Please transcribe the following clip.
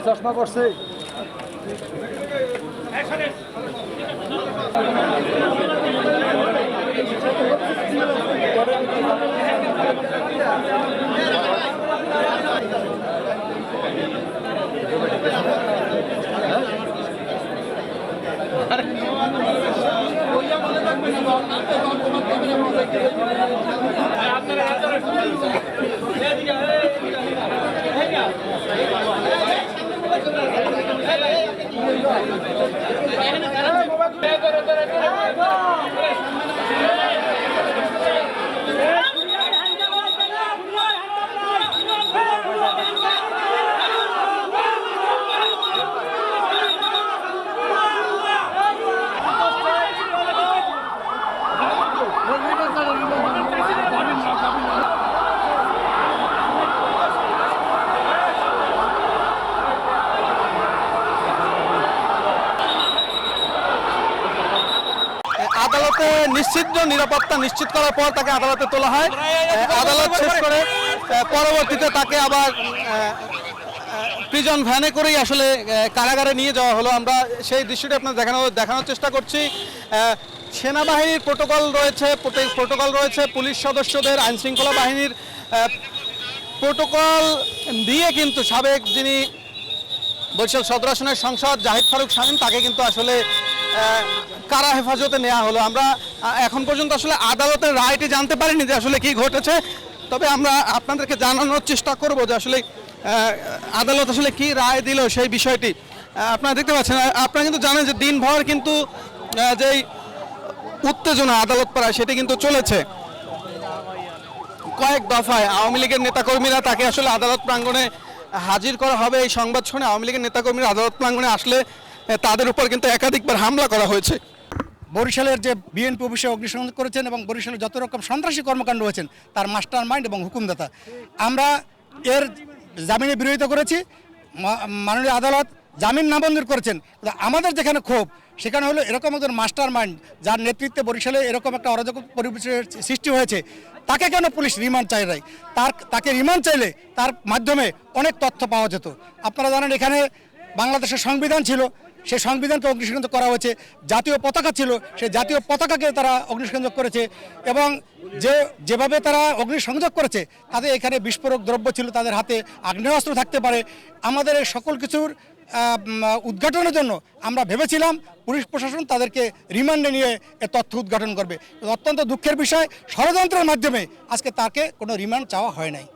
চশমা করছে আদালতে নিরাপত্তা নিশ্চিত করার পর তাকে আদালতে তোলা হয়। আদালত শেষ করে পরবর্তীতে তাকে আবার প্রিজন ভ্যানে করেই আসলে কারাগারে নিয়ে যাওয়া হলো। আমরা সেই দৃশ্যটি আপনার দেখানোর চেষ্টা করছি। সেনাবাহিনীর প্রোটোকল রয়েছে, পুলিশ সদস্যদের, আইনশৃঙ্খলা বাহিনীর প্রোটোকল দিয়ে কিন্তু সাবেক যিনি বরিশাল সদর আসনের সাংসদ জাহিদ ফারুক শামীম তাকে কিন্তু আসলে কারা হেফাজতে নেওয়া হলো। আমরা এখন পর্যন্ত আসলে আদালতের রায়টি জানতে পারিনি যে আসলে কি ঘটেছে, তবে আমরা আপনাদেরকে জানানোর চেষ্টা করব যে আসলে আদালত আসলে কি রায় দিল সেই বিষয়টি। আপনারা দেখতে পাচ্ছেন, আপনারা কিন্তু জানেন যে দিনভর কিন্তু যেই উত্তেজনা আদালত পাড়ায় সেটি কিন্তু চলেছে। কয়েক দফায় আওয়ামী লীগের নেতাকর্মীরা তাকে আসলে আদালত প্রাঙ্গণে হাজির করা হবে। এই সংবাদ শুনে আওয়ামী লীগের নেতাকর্মীরা আদালত প্রাঙ্গণে আসলে তাদের উপর কিন্তু একাধিকবার হামলা করা হয়েছে। বরিশালের যে বিএনপি অফিসে অগ্নিসংযোগ করেছেন এবং বরিশালের যত রকম সন্ত্রাসী কর্মকাণ্ড হয়েছেন তার মাস্টার মাইন্ড এবং হুকুমদাতা, আমরা এর জামিনে বিরোধিতা করেছি। মাননীয় আদালত জামিন নামঞ্জুর করেছেন। আমাদের যেখানে ক্ষোভ সেখানে হলো এরকম একজন মাস্টার মাইন্ড যার নেতৃত্বে বরিশালে এরকম একটা অরাজক পরিবেশের সৃষ্টি হয়েছে, তাকে কেন পুলিশ রিমান্ড চাই নাই? তাকে রিমান্ড চাইলে তার মাধ্যমে অনেক তথ্য পাওয়া যেত। আপনারা জানেন এখানে বাংলাদেশের সংবিধান ছিল, সেই সংবিধানকে অগ্নিসংযোগ করা হয়েছে। জাতীয় পতাকা ছিল, সেই জাতীয় পতাকাকে তারা অগ্নিসংযোগ করেছে এবং যেভাবে তারা অগ্নিসংযোগ করেছে তাদের এখানে বিস্ফোরক দ্রব্য ছিল, তাদের হাতে আগ্নেয়াস্ত্র থাকতে পারে। আমাদের এই সকল কিছুর উদ্ঘাটনের জন্য আমরা ভেবেছিলাম পুলিশ প্রশাসন তাদেরকে রিমান্ডে নিয়ে এ তথ্য উদ্ঘাটন করবে। অত্যন্ত দুঃখের বিষয়, ষড়যন্ত্রের মাধ্যমে আজকে তাকে কোনো রিমান্ড চাওয়া হয় নাই।